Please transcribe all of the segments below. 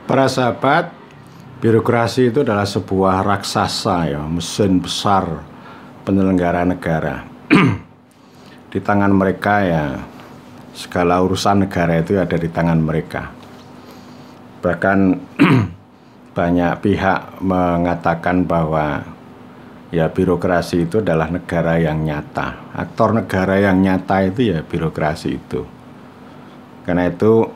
Para sahabat, birokrasi itu adalah sebuah raksasa ya, mesin besar penyelenggara negara. Di tangan mereka ya, segala urusan negara itu ada di tangan mereka. Bahkan banyak pihak mengatakan bahwa ya birokrasi itu adalah negara yang nyata. Aktor negara yang nyata itu ya birokrasi itu. Karena itu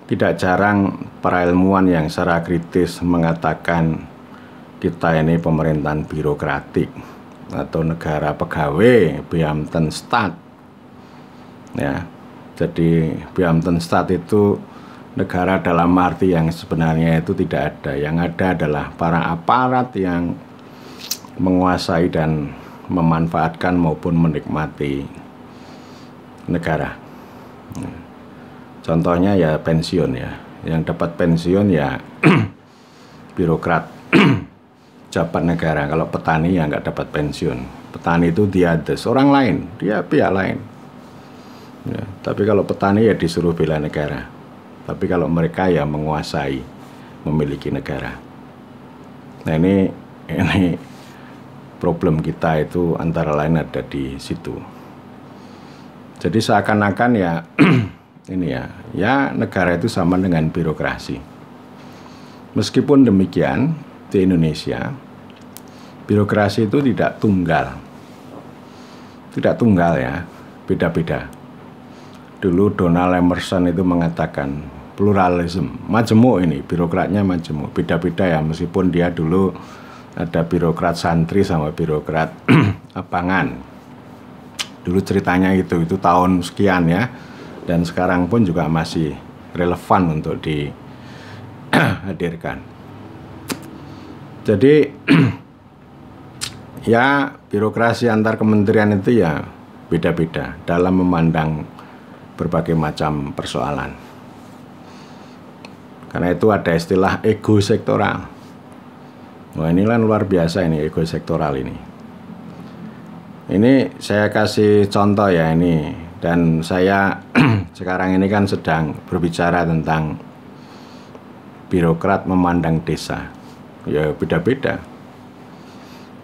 tidak jarang para ilmuwan yang secara kritis mengatakan kita ini pemerintahan birokratik atau negara pegawai, Beamtenstaat. Ya, jadi Beamtenstaat itu negara dalam arti yang sebenarnya itu tidak ada. Yang ada adalah para aparat yang menguasai dan memanfaatkan maupun menikmati negara. Contohnya ya pensiun ya, yang dapat pensiun ya birokrat, jabat negara. Kalau petani ya nggak dapat pensiun. Petani itu dia orang lain, dia pihak lain. Ya, tapi kalau petani ya disuruh bela negara. Tapi kalau mereka ya menguasai, memiliki negara. Nah ini problem kita itu antara lain ada di situ. Jadi seakan-akan ya ini ya negara itu sama dengan birokrasi. Meskipun demikian di Indonesia birokrasi itu tidak tunggal ya, beda-beda. Dulu Donald Emerson itu mengatakan pluralisme, majemuk ini, birokratnya majemuk, beda-beda ya, meskipun dia dulu ada birokrat santri sama birokrat abangan. Dulu ceritanya itu tahun sekian ya. Dan sekarang pun juga masih relevan untuk dihadirkan. Jadi ya birokrasi antar kementerian itu ya beda-beda dalam memandang berbagai macam persoalan. Karena itu ada istilah ego sektoral. Wah inilah luar biasa ini ego sektoral ini. Ini saya kasih contoh ya ini. Dan saya sekarang ini kan sedang berbicara tentang birokrat memandang desa. Ya beda-beda.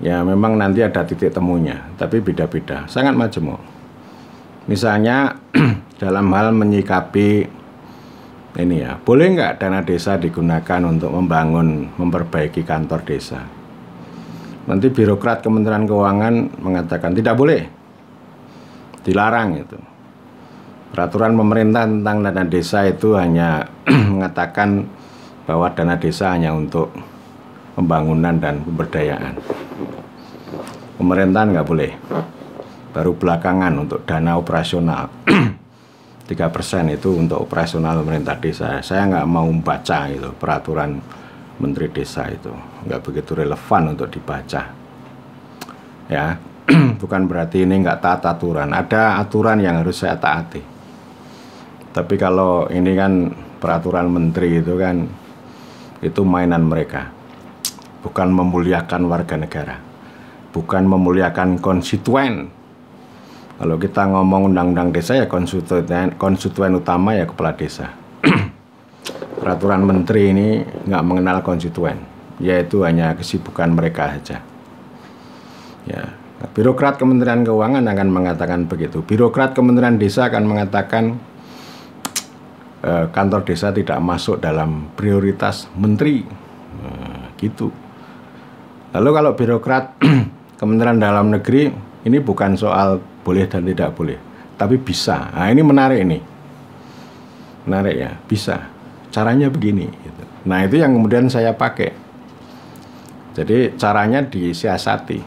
Ya memang nanti ada titik temunya, tapi beda-beda, sangat majemuk. Misalnya dalam hal menyikapi ini ya, boleh nggak dana desa digunakan untuk memperbaiki kantor desa? Nanti birokrat Kementerian Keuangan mengatakan tidak boleh, dilarang itu. Peraturan pemerintah tentang dana desa itu hanya mengatakan bahwa dana desa hanya untuk pembangunan dan pemberdayaan. Pemerintahan nggak boleh. Baru belakangan untuk dana operasional 3% itu untuk operasional pemerintah desa. Saya nggak mau membaca itu peraturan Menteri Desa itu, nggak begitu relevan untuk dibaca. Ya, bukan berarti ini nggak taat aturan. Ada aturan yang harus saya taati. Tapi kalau ini kan peraturan menteri itu kan itu mainan mereka. Bukan memuliakan warga negara. Bukan memuliakan konstituen. Kalau kita ngomong undang-undang desa ya konstituen utama ya kepala desa. Peraturan menteri ini nggak mengenal konstituen. Yaitu hanya kesibukan mereka saja. Ya. Birokrat Kementerian Keuangan akan mengatakan begitu. Birokrat Kementerian Desa akan mengatakan kantor desa tidak masuk dalam prioritas menteri. Gitu. Lalu kalau birokrat Kementerian Dalam Negeri, ini bukan soal boleh dan tidak boleh, tapi bisa. Nah ini menarik ini. Menarik ya, bisa. Caranya begini. Gitu. Nah itu yang kemudian saya pakai. Jadi caranya disiasati.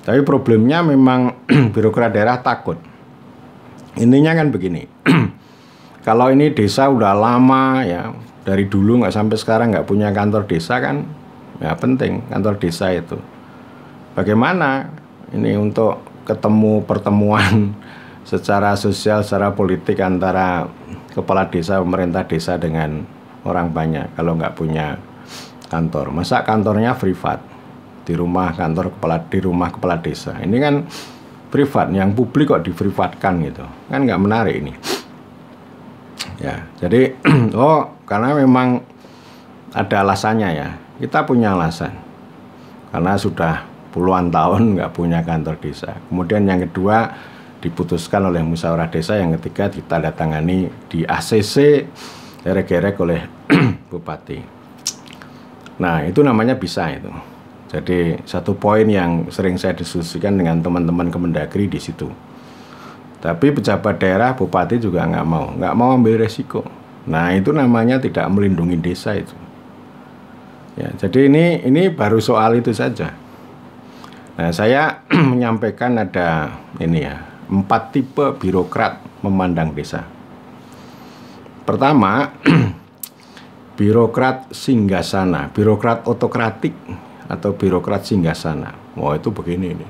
Tapi problemnya memang birokrat daerah takut. Intinya kan begini. Kalau ini desa udah lama ya, dari dulu nggak sampai sekarang nggak punya kantor desa kan, ya penting kantor desa itu. Bagaimana ini untuk pertemuan secara sosial, secara politik antara kepala desa, pemerintah desa dengan orang banyak kalau nggak punya kantor. Masa kantornya privat di rumah kepala desa. Ini kan privat, yang publik kok diprivatkan gitu. Kan nggak menarik ini. Ya, jadi karena memang ada alasannya ya. Kita punya alasan. Karena sudah puluhan tahun nggak punya kantor desa. Kemudian yang kedua diputuskan oleh musyawarah desa, yang ketiga ditandatangani di ACC derek-derek oleh bupati. Nah, itu namanya bisa itu. Jadi satu poin yang sering saya diskusikan dengan teman-teman Kemendagri di situ. Tapi pejabat daerah, bupati juga nggak mau ambil resiko. Nah, itu namanya tidak melindungi desa itu. Ya, jadi ini baru soal itu saja. Nah, saya menyampaikan ada ini ya, 4 tipe birokrat memandang desa. Pertama, birokrat singgasana, birokrat otokratik atau birokrat singgasana. Wah, itu begini ini.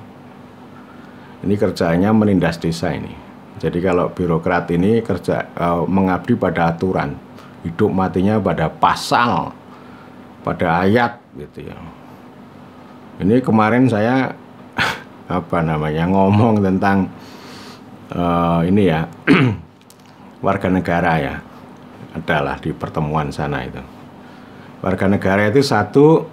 Ini kerjanya menindas desa ini. Jadi kalau birokrat ini kerja mengabdi pada aturan, hidup matinya pada pasal, pada ayat gitu ya. Ini kemarin saya ngomong tentang ini ya warga negara ya, adalah di pertemuan sana itu. Warga negara itu satu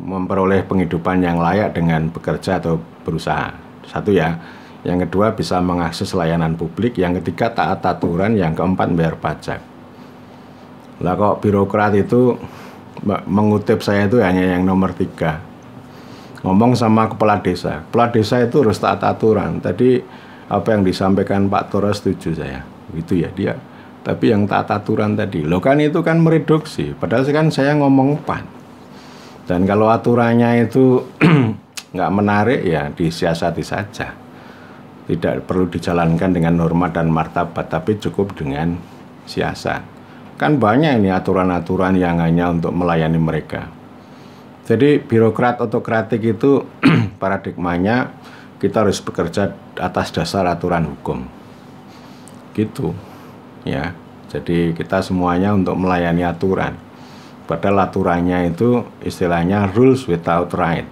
memperoleh penghidupan yang layak dengan bekerja atau berusaha, satu ya. Yang kedua bisa mengakses layanan publik, yang ketiga taat aturan, yang keempat bayar pajak. Lah kok birokrat itu mengutip saya itu hanya yang nomor 3. Ngomong sama kepala desa itu harus taat aturan. Tadi apa yang disampaikan Pak Toro setuju saya, gitu ya dia. Tapi yang taat aturan tadi, loh kan itu kan mereduksi. Padahal kan saya ngomong 4. Dan kalau aturannya itu nggak menarik ya disiasati saja. Tidak perlu dijalankan dengan norma dan martabat, tapi cukup dengan siasat. Kan banyak ini aturan-aturan yang hanya untuk melayani mereka. Jadi birokrat otokratik itu paradigmanya kita harus bekerja atas dasar aturan hukum. Gitu. Ya. Jadi kita semuanya untuk melayani aturan. Padahal aturannya itu istilahnya rules without right.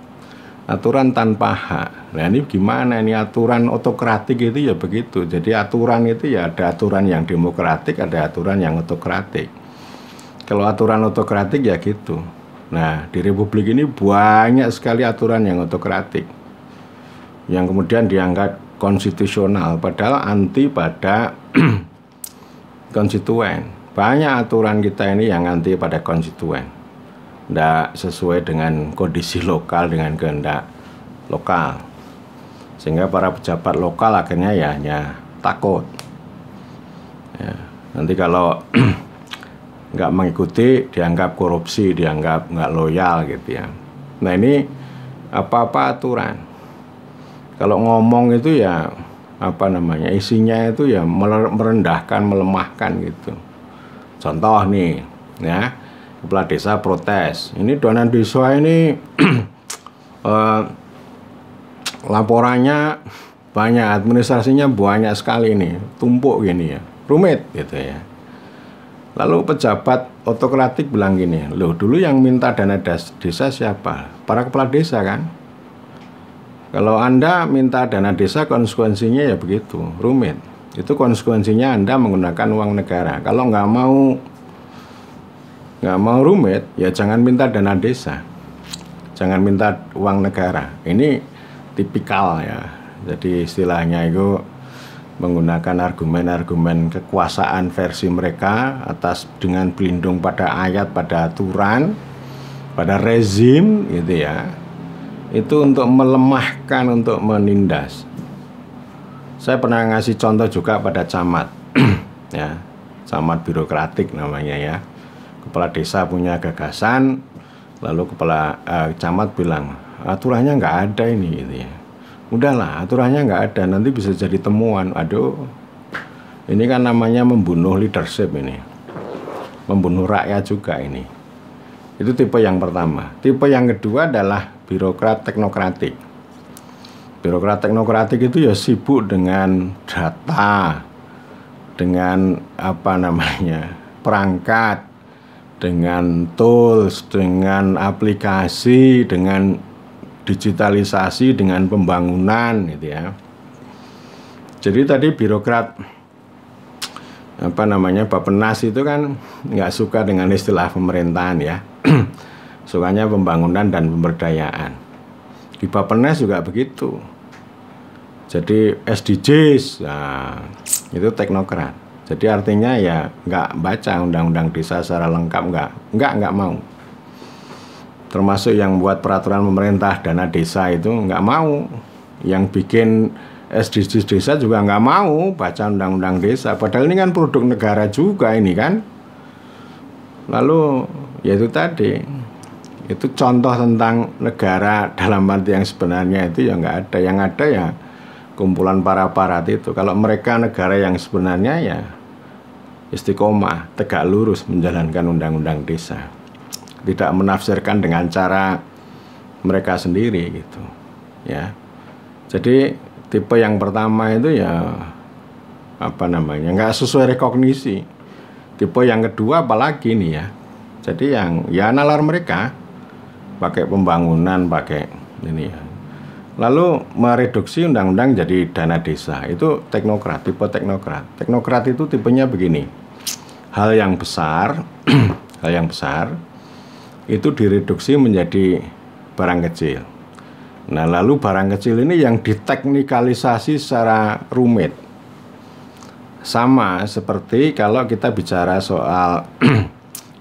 Aturan tanpa hak. Nah, ini gimana ini aturan otokratik itu ya begitu. Jadi aturan itu ya ada aturan yang demokratik, ada aturan yang otokratik. Kalau aturan otokratik ya gitu. Nah, di Republik ini banyak sekali aturan yang otokratik, yang kemudian dianggap konstitusional, padahal anti pada konstituen. Banyak aturan kita ini yang anti pada konstituen, tidak sesuai dengan kondisi lokal, dengan kehendak lokal, sehingga para pejabat lokal akhirnya ya hanya takut. Ya, nanti kalau nggak mengikuti dianggap korupsi, dianggap nggak loyal gitu ya. Nah ini apa-apa aturan. Kalau ngomong itu ya isinya itu ya merendahkan, melemahkan gitu. Contoh nih ya, kepala desa protes, ini dana desa ini laporannya banyak, administrasinya banyak sekali nih, tumpuk gini ya, rumit gitu ya. Lalu pejabat otokratik bilang gini, loh dulu yang minta dana desa siapa? Para kepala desa kan? Kalau Anda minta dana desa konsekuensinya ya begitu, rumit. Itu konsekuensinya Anda menggunakan uang negara. Kalau nggak mau rumit, ya jangan minta dana desa. Jangan minta uang negara. Ini tipikal ya. Jadi istilahnya itu menggunakan argumen-argumen kekuasaan versi mereka atas dengan berlindung pada ayat, pada aturan, pada rezim gitu ya. Itu untuk melemahkan, untuk menindas. Saya pernah ngasih contoh juga pada camat ya, camat birokratik namanya ya. Kepala desa punya gagasan, lalu kepala camat bilang aturannya nggak ada ini gitu ya. Udahlah, aturannya nggak ada, nanti bisa jadi temuan. Aduh, ini kan namanya membunuh leadership ini, membunuh rakyat juga ini. Itu tipe yang pertama. Tipe yang kedua adalah birokrat teknokratik. Birokrat teknokratik itu ya sibuk dengan data, dengan perangkat, dengan tools, dengan aplikasi, dengan digitalisasi, dengan pembangunan gitu ya. Jadi tadi birokrat Bappenas itu kan nggak suka dengan istilah pemerintahan ya, sukanya pembangunan dan pemberdayaan. Di Bappenas juga begitu. Jadi SDGs, nah, itu teknokrat. Jadi artinya ya nggak baca undang-undang desa secara lengkap, nggak mau. Termasuk yang buat peraturan pemerintah dana desa itu nggak mau. Yang bikin SDGs desa juga nggak mau baca undang-undang desa. Padahal ini kan produk negara juga ini kan. Lalu ya itu tadi, itu contoh tentang negara dalam arti yang sebenarnya itu ya nggak ada. Yang ada ya kumpulan para aparat itu. Kalau mereka negara yang sebenarnya ya istiqomah, tegak lurus menjalankan undang-undang desa, tidak menafsirkan dengan cara mereka sendiri gitu ya. Jadi tipe yang pertama itu ya nggak sesuai rekognisi. Tipe yang kedua apalagi nih ya, jadi yang ya nalar mereka pakai pembangunan, pakai ini ya, lalu mereduksi undang-undang jadi dana desa. Itu teknokrat, tipe teknokrat. Teknokrat itu tipenya begini, hal yang besar hal yang besar itu direduksi menjadi barang kecil. Nah, lalu barang kecil ini yang diteknikalisasi secara rumit. Sama seperti kalau kita bicara soal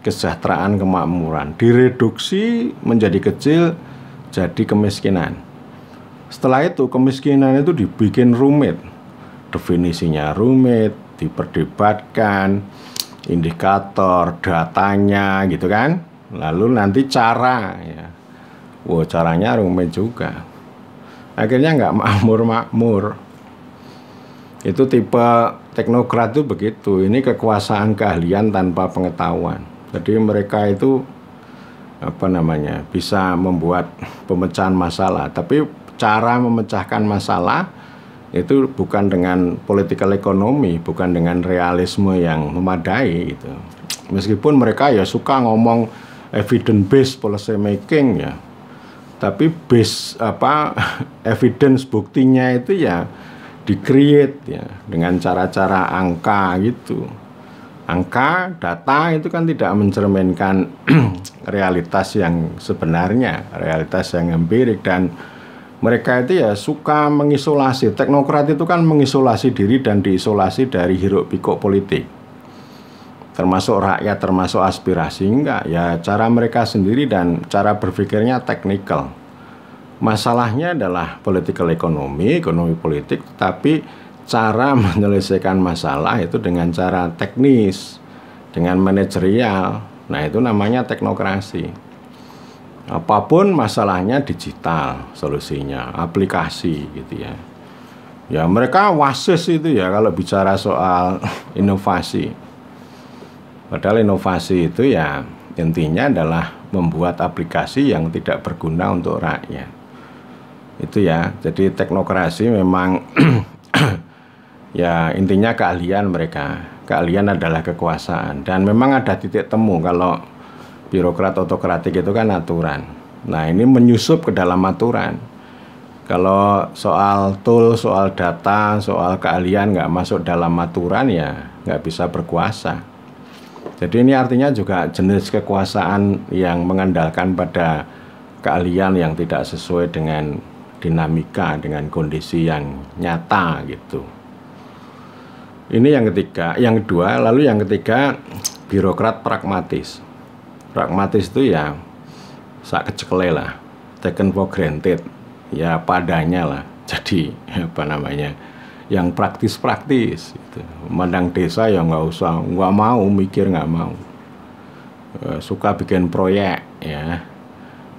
kesejahteraan kemakmuran, direduksi menjadi kecil jadi kemiskinan. Setelah itu kemiskinan itu dibikin rumit, definisinya rumit, diperdebatkan, indikator, datanya gitu kan. Lalu nanti cara ya, caranya rumit juga. Akhirnya nggak makmur. Itu tipe teknokrat itu begitu. Ini kekuasaan keahlian tanpa pengetahuan. Jadi mereka itu bisa membuat pemecahan masalah, tapi cara memecahkan masalah itu bukan dengan political economy, bukan dengan realisme yang memadai gitu. Meskipun mereka ya suka ngomong evidence based policy making ya, tapi evidence buktinya itu ya di-create ya dengan cara-cara angka gitu. Angka, data itu kan tidak mencerminkan realitas yang sebenarnya, realitas yang empirik, dan mereka itu ya suka mengisolasi. Teknokrat itu kan mengisolasi diri dan diisolasi dari hiruk pikuk politik, termasuk rakyat, termasuk aspirasi. Enggak, ya cara mereka sendiri dan cara berpikirnya teknikal. Masalahnya adalah political economy, ekonomi politik, tapi cara menyelesaikan masalah itu dengan cara teknis, dengan manajerial. Nah, itu namanya teknokrasi. Apapun masalahnya digital solusinya, aplikasi gitu ya. Ya mereka wasis itu ya kalau bicara soal inovasi. Padahal inovasi itu ya intinya adalah membuat aplikasi yang tidak berguna untuk rakyat. Itu ya, jadi teknokrasi memang ya intinya keahlian mereka. Keahlian adalah kekuasaan. Dan memang ada titik temu kalau birokrat otokratik itu kan aturan. Nah, ini menyusup ke dalam aturan. Kalau soal tool, soal data, soal keahlian nggak masuk dalam aturan ya nggak bisa berkuasa. Jadi ini artinya juga jenis kekuasaan yang mengandalkan pada keahlian yang tidak sesuai dengan dinamika, dengan kondisi yang nyata gitu. Ini yang ketiga. Yang kedua, lalu yang ketiga, birokrat pragmatis. Pragmatis itu ya sak kecekele lah, taken for granted, ya padanya lah. Jadi yang praktis-praktis gitu. Memandang desa ya nggak mau mikir, nggak mau. Suka bikin proyek ya,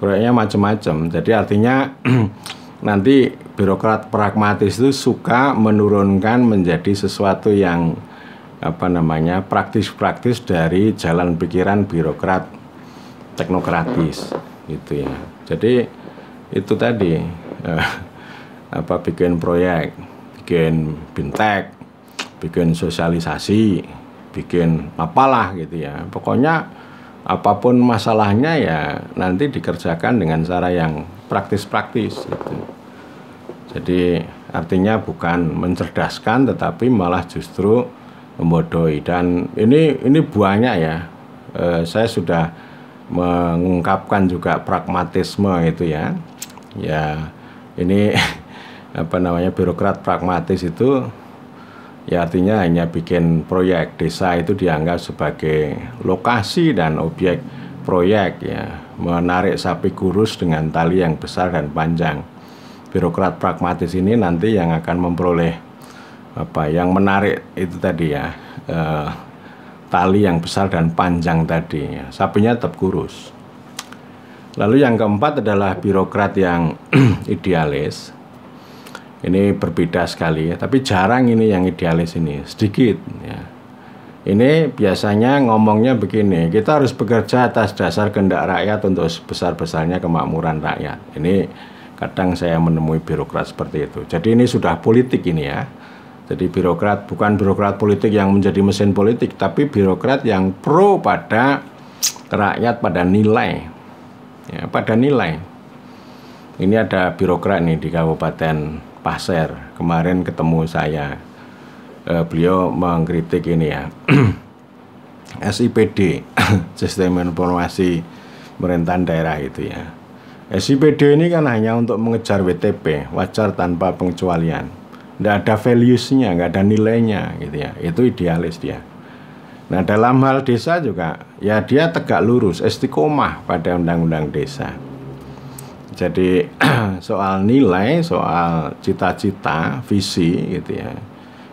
proyeknya macam-macam. Jadi artinya nanti birokrat pragmatis itu suka menurunkan menjadi sesuatu yang praktis-praktis dari jalan pikiran birokrat teknokratis gitu ya. Jadi itu tadi bikin proyek, bikin bintek, bikin sosialisasi, bikin apalah gitu ya. Pokoknya apapun masalahnya ya nanti dikerjakan dengan cara yang praktis-praktis gitu. Jadi artinya bukan mencerdaskan tetapi malah justru membodohi. Dan ini buahnya ya. Saya sudah mengungkapkan juga pragmatisme itu ya. Ya ini apa namanya, birokrat pragmatis itu ya artinya hanya bikin proyek. Desa itu dianggap sebagai lokasi dan objek proyek ya, menarik sapi kurus dengan tali yang besar dan panjang. Birokrat pragmatis ini nanti yang akan memperoleh apa yang menarik itu tadi ya, tali yang besar dan panjang tadi ya. Sapinya tetap kurus. Lalu yang keempat adalah birokrat yang idealis. Ini berbeda sekali ya, tapi jarang ini yang idealis ini, sedikit ya. Ini biasanya ngomongnya begini, kita harus bekerja atas dasar kehendak rakyat untuk sebesar-besarnya kemakmuran rakyat. Ini kadang saya menemui birokrat seperti itu. Jadi ini sudah politik ini ya. Jadi birokrat bukan birokrat politik yang menjadi mesin politik, tapi birokrat yang pro pada rakyat, pada nilai ya, pada nilai. Ini ada birokrat nih di Kabupaten Pasir, kemarin ketemu saya, beliau mengkritik ini ya, SIPD, Sistem Informasi Pemerintahan Daerah itu ya. SIPD ini kan hanya untuk mengejar WTP, wajar tanpa pengecualian, nggak ada values-nya, nggak ada nilainya gitu ya, itu idealis dia. Nah dalam hal desa juga, ya dia tegak lurus, istiqomah pada undang-undang desa. Jadi soal nilai, soal cita-cita, visi gitu ya.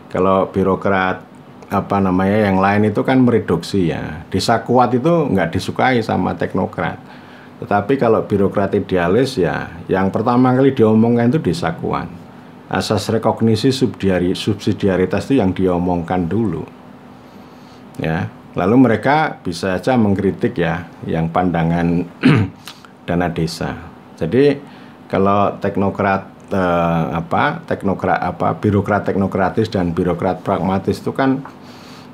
Kalau birokrat apa namanya yang lain itu kan mereduksi ya. Desa kuat itu nggak disukai sama teknokrat. Tetapi kalau birokrat idealis ya, yang pertama kali diomongkan itu desa kuat. Asas rekognisi subsidiaritas itu yang diomongkan dulu. Ya, lalu mereka bisa saja mengkritik ya, yang pandangan dana desa. Jadi kalau birokrat teknokratis dan birokrat pragmatis itu kan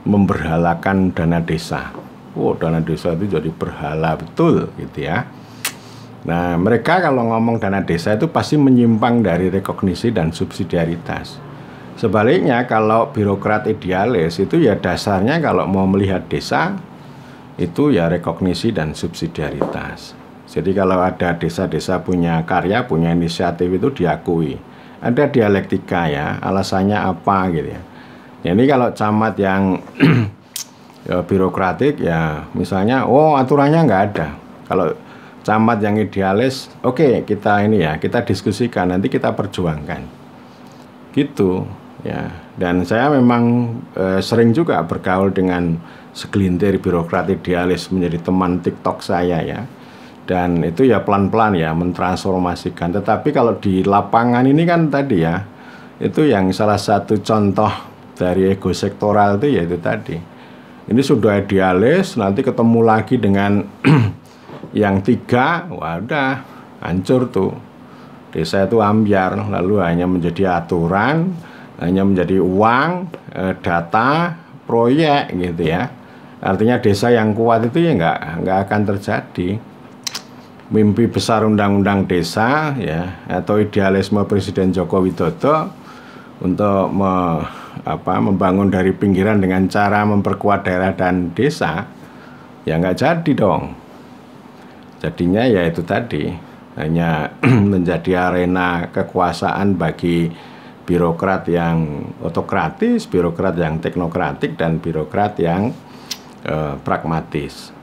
memberhalakan dana desa. Oh, dana desa itu jadi berhala betul gitu ya. Nah, mereka kalau ngomong dana desa itu pasti menyimpang dari rekognisi dan subsidiaritas. Sebaliknya kalau birokrat idealis itu ya dasarnya kalau mau melihat desa itu ya rekognisi dan subsidiaritas. Jadi kalau ada desa-desa punya karya, punya inisiatif itu diakui. Ada dialektika ya, alasannya apa gitu ya. Ini kalau camat yang ya, birokratik ya, misalnya, oh aturannya nggak ada. Kalau camat yang idealis, oke, kita ini ya, kita diskusikan, nanti kita perjuangkan. Gitu ya. Dan saya memang sering juga bergaul dengan segelintir birokrat idealis menjadi teman TikTok saya ya. Dan itu ya pelan-pelan ya mentransformasikan. Tetapi kalau di lapangan ini kan tadi ya, itu yang salah satu contoh dari ego sektoral itu ya itu tadi. Ini sudah idealis, nanti ketemu lagi dengan yang tiga, wah udah hancur tuh. Desa itu ambyar, lalu hanya menjadi aturan, hanya menjadi uang, data, proyek gitu ya. Artinya desa yang kuat itu ya nggak akan terjadi. Mimpi besar undang-undang desa ya, atau idealisme Presiden Joko Widodo untuk membangun dari pinggiran dengan cara memperkuat daerah dan desa ya nggak jadi dong. Jadinya ya itu tadi, hanya menjadi arena kekuasaan bagi birokrat yang otokratis, birokrat yang teknokratik, dan birokrat yang pragmatis.